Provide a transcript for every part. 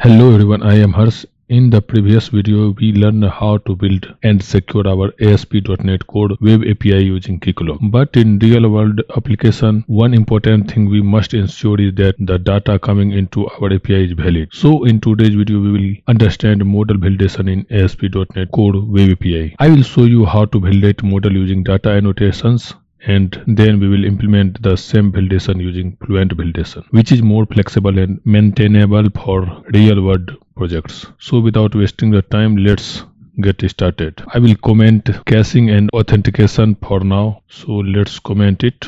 Hello everyone, I am Harsh. In the previous video, we learned how to build and secure our ASP.NET Core Web API using Kikolo. But in real world application, one important thing we must ensure is that the data coming into our API is valid. So in today's video, we will understand model validation in ASP.NET Core Web API. I will show you how to validate model using data annotations, and then we will implement the same validation using FluentValidation, which is more flexible and maintainable for real world projects. So without wasting the time, let's get started. I will comment caching and authentication for now. So let's comment it.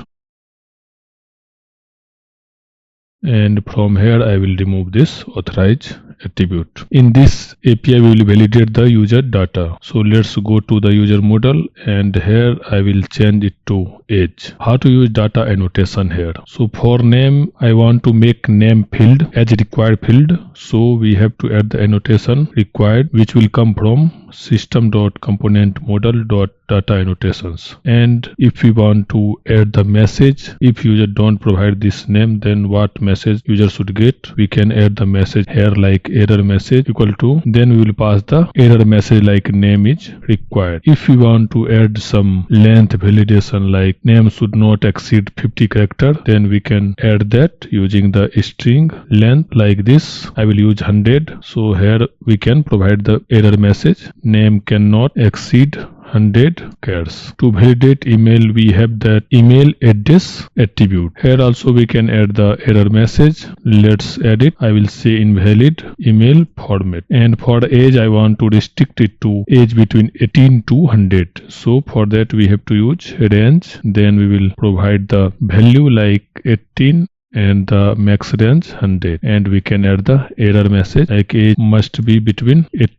And from here I will remove this authorize attribute. In this API we will validate the user data. So let's go to the user model, and here I will change it to age. How to use data annotation here? So for name, I want to make name field as required field. So we have to add the annotation required, which will come from system.componentModel.data annotations. And if we want to add the message, if user don't provide this name, then what message user should get? We can add the message here like error message equal to, then we will pass the error message like name is required. If we want to add some length validation like name should not exceed 50 character, then we can add that using the string length like this. I will use 100. So here we can provide the error message name cannot exceed 100 characters. To validate email, we have that email address attribute. Here also we can add the error message. Let's add it. I will say invalid email format. And for age, I want to restrict it to age between 18 to 100. So for that we have to use range. Then we will provide the value like 18 and the max range 100. And we can add the error message like age must be between 18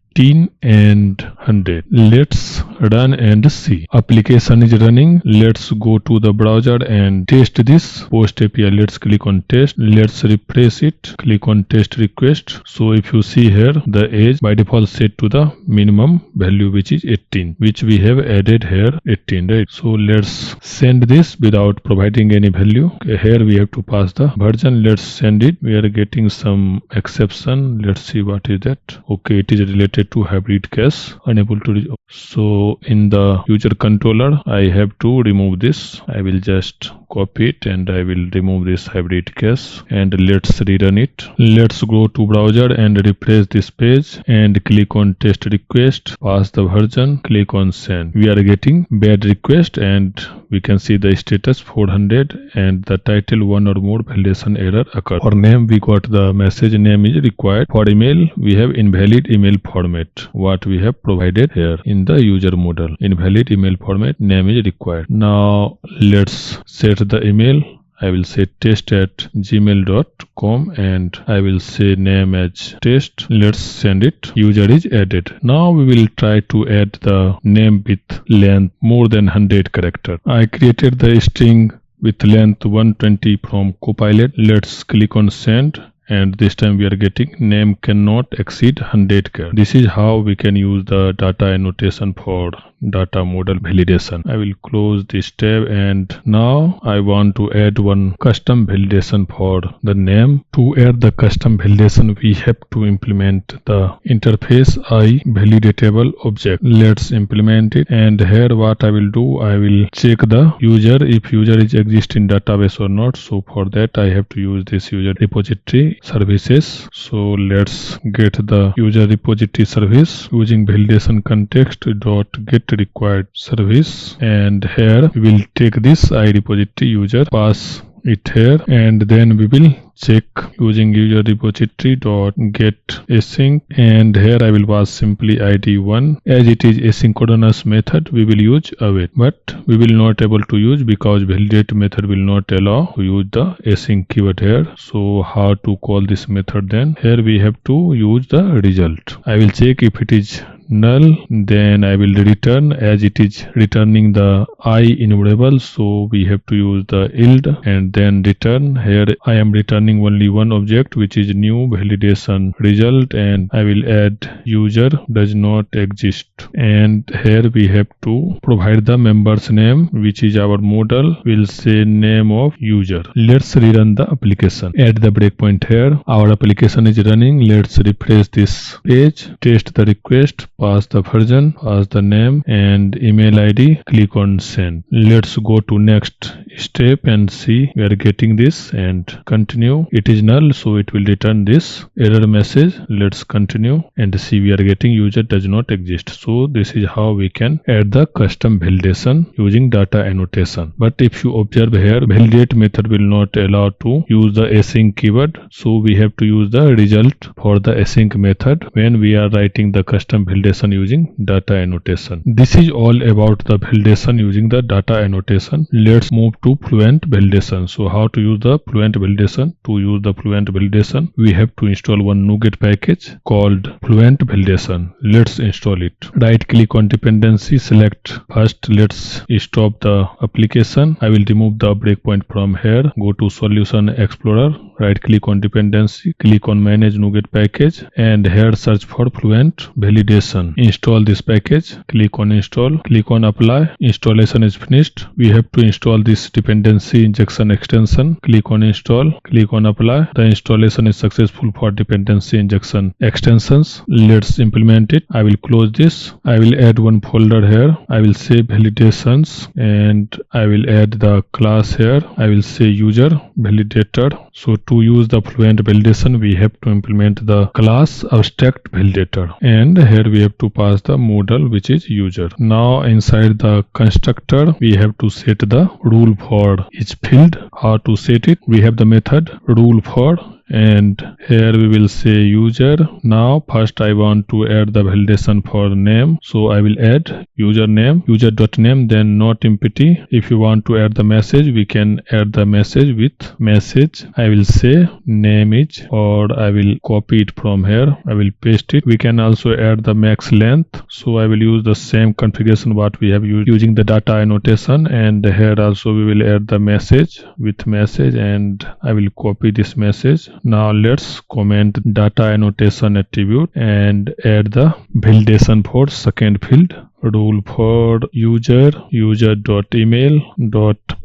and 100. Let's run and see. Application is running. Let's go to the browser and test this post API. Let's click on test. Let's refresh it. Click on test request. So if you see here, the age by default set to the minimum value, which is 18, which we have added here 18, right? So let's send this without providing any value. Okay, here we have to pass the version. Let's send it. We are getting some exception. Let's see what is that. Okay, it is related to hybrid cache, unable to so in the user controller I have to remove this. I will just copy it and I will remove this hybrid cache, and let's rerun it. Let's go to browser and refresh this page and click on test request, pass the version, click on send. We are getting bad request and we can see the status 400 and the title one or more validation error occurred. For name we got the message name is required. For email we have invalid email format, what we have provided here in the user model. Invalid email format, name is required. Now let's set the email. I will say test@gmail.com and I will say name as test. Let's send it. User is added. Now we will try to add the name with length more than 100 character. I created the string with length 120 from Copilot. Let's click on send. And this time we are getting name cannot exceed 100 characters. This is how we can use the data annotation for data model validation. I will close this tab, and now I want to add one custom validation for the name. To add the custom validation, we have to implement the interface I validatable object. Let's implement it, and here what I will do, I will check the user if user is exist in database or not. So for that I have to use this user repository services. So let's get the user repository service using validation context dot get required service, and here we will take this I repository user, pass it here, and then we will check using user repository dot get async, and here I will pass simply id1. As it is asynchronous method, we will use await, but we will not able to use because validate method will not allow to use the async keyword here. So how to call this method then? Here we have to use the result. I will check if it is null, then I will return, as it is returning the I in variable, so we have to use the yield and then return. Here I am returning only one object, which is new validation result, and I will add user does not exist, and here we have to provide the member's name, which is our model will say name of user. Let's rerun the application. Add the breakpoint here. Our application is running. Let's refresh this page, test the request, pass the version, pass the name and email ID, click on send. Let's go to next step and see we are getting this, and continue. It is null, so it will return this error message. Let's continue and see we are getting user does not exist. So this is how we can add the custom validation using data annotation. But if you observe here, validate method will not allow to use the async keyword, so we have to use the result for the async method when we are writing the custom validation using data annotation. This is all about the validation using the data annotation. Let's move to Fluent validation. So how to use the Fluent validation? To use the Fluent validation, we have to install one NuGet package called Fluent validation. Let's install it. Right click on dependency, select first. Let's stop the application. I will remove the breakpoint from here. Go to Solution Explorer, right click on dependency, click on manage NuGet package, and here search for Fluent validation. Install this package, click on install, click on apply. Installation is finished. We have to install this dependency injection extension. Click on install, click on apply. The installation is successful for dependency injection extensions. Let's implement it. I will close this. I will add one folder here. I will say validations and I will add the class here. I will say user validator. So to use the Fluent validation, we have to implement the class abstract validator, and here we have to pass the model, which is user. Now inside the constructor, we have to set the rule for each field. How to set it? We have the method rule for, and here we will say user. Now first I want to add the validation for name, so I will add username, user.name, then not empty. If you want to add the message, we can add the message with message. I will say name is, or I will copy it from here, I will paste it. We can also add the max length, so I will use the same configuration what we have used using the data annotation, and here also we will add the message with message, and I will copy this message. Now let's comment data annotation attribute and add the validation for second field. Rule for user, user.email,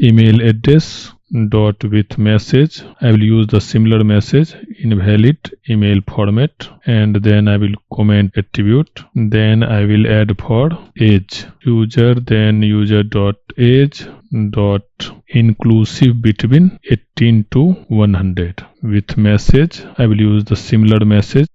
email address, dot with message. I will use the similar message invalid email format, and then I will comment attribute. Then I will add for age user, then user dot age dot inclusive between 18 to 100. With message, I will use the similar message.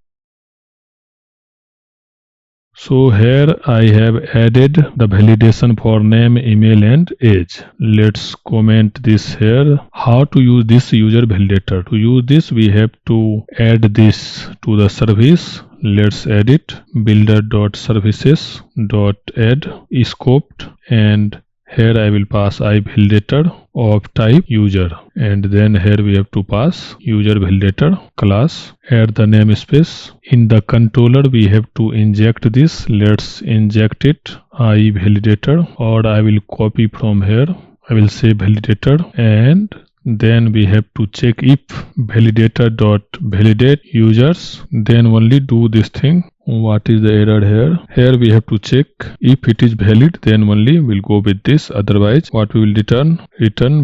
So here I have added the validation for name, email and age. Let's comment this here. How to use this user validator? To use this, we have to add this to the service. Let's add it. Builder.services.add scoped, and here I will pass iValidator of type user, and then here we have to pass user validator class. Add the namespace. In the controller we have to inject this. Let's inject it iValidator, or I will copy from here. I will say validator, and then we have to check if validator.validate users, then only do this thing. What is the error here? Here we have to check if it is valid, then only we'll go with this. Otherwise, what we will return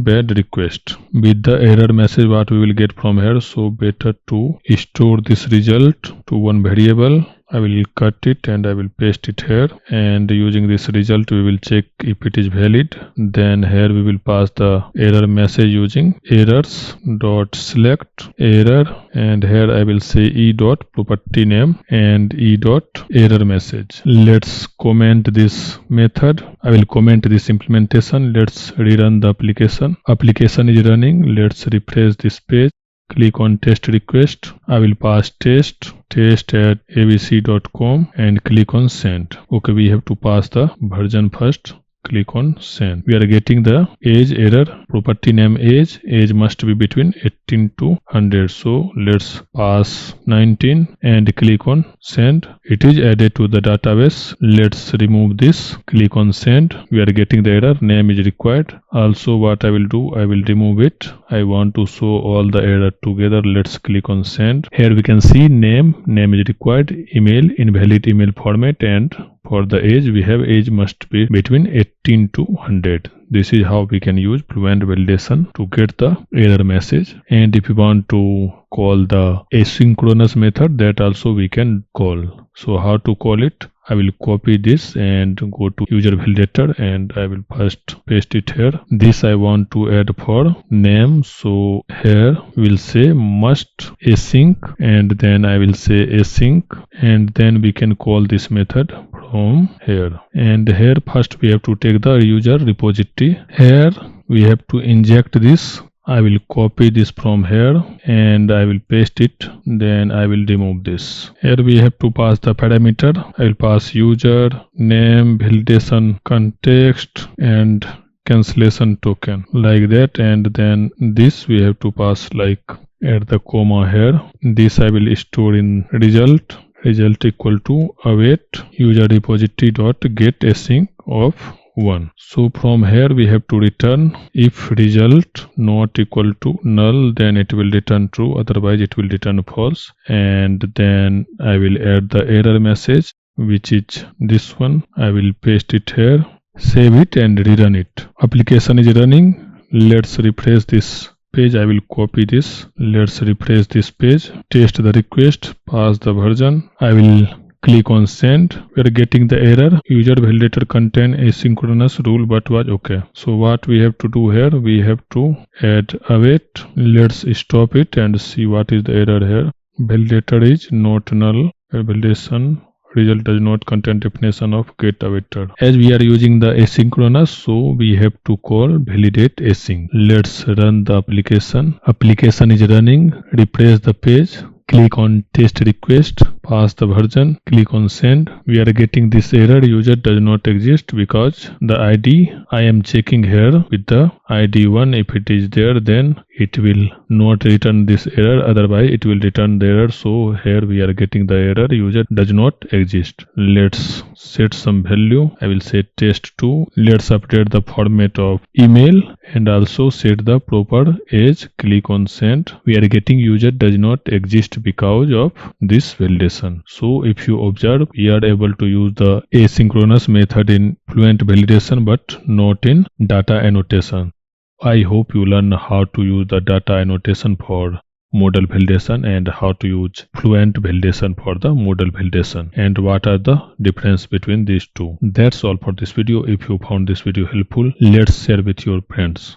bad request with the error message what we will get from here. So better to store this result to one variable. I will cut it and I will paste it here, and using this result we will check if it is valid. Then here we will pass the error message using errors.select error, and here I will say e.property name and e.error message. Let's comment this method. I will comment this implementation. Let's rerun the application. Application is running. Let's refresh this page. Click on test request. I will pass test at abc.com and click on send. Okay, we have to pass the version first. click on send. We are getting the age error. Property name age must be between 18 to 100. So let's pass 19 and click on send. It is added to the database. Let's remove this. Click on send. We are getting the error. Name is required. Also, what I will do, I will remove it. I want to show all the error together. Let's click on send. Here we can see name is required, email invalid email format, and for the age we have age must be between 18 to 100. This is how we can use Fluent validation to get the error message. And if you want to call the asynchronous method, that also we can call. So how to call it? I will copy this and go to user validator, and I will first paste it here. This I want to add for name. So here we'll say must async, and then I will say async, and then we can call this method from here. And here first we have to take the user repository. Here we have to inject this. I will copy this from here and I will paste it. Then I will remove this. Here we have to pass the parameter. I will pass user name, validation context, and cancellation token, like that. And then this we have to pass like at the comma here. This I will store in result equal to await user repository dot get async of 1. So from here we have to return if result not equal to null, then it will return true, otherwise it will return false. And then I will add the error message, which is this one. I will paste it here, save it and rerun it. Application is running. Let's refresh this page. I will copy this. Let's refresh this page, test the request, pass the version. I will click on send. We are getting the error. User validator contain asynchronous rule but was okay. So what we have to do here, we have to add await. Let's stop it and see what is the error here. Validator is not null. Validation result does not contain definition of get awaited. As we are using the asynchronous, so we have to call validate async. Let's run the application. Application is running. Refresh the page. Click on test request, pass the version, click on send. We are getting this error, user does not exist, because the ID I am checking here with the ID 1. If it is there, then it will not return this error, otherwise it will return the error. So here we are getting the error, user does not exist. Let's set some value. I will say test2. Let's update the format of email and also set the proper age. Click on send. We are getting user does not exist because of this validation. So if you observe, we are able to use the asynchronous method in Fluent validation but not in data annotation. I hope you learn how to use the data annotation for model validation and how to use Fluent validation for the model validation, and what are the difference between these two. That's all for this video. If you found this video helpful, let's share with your friends.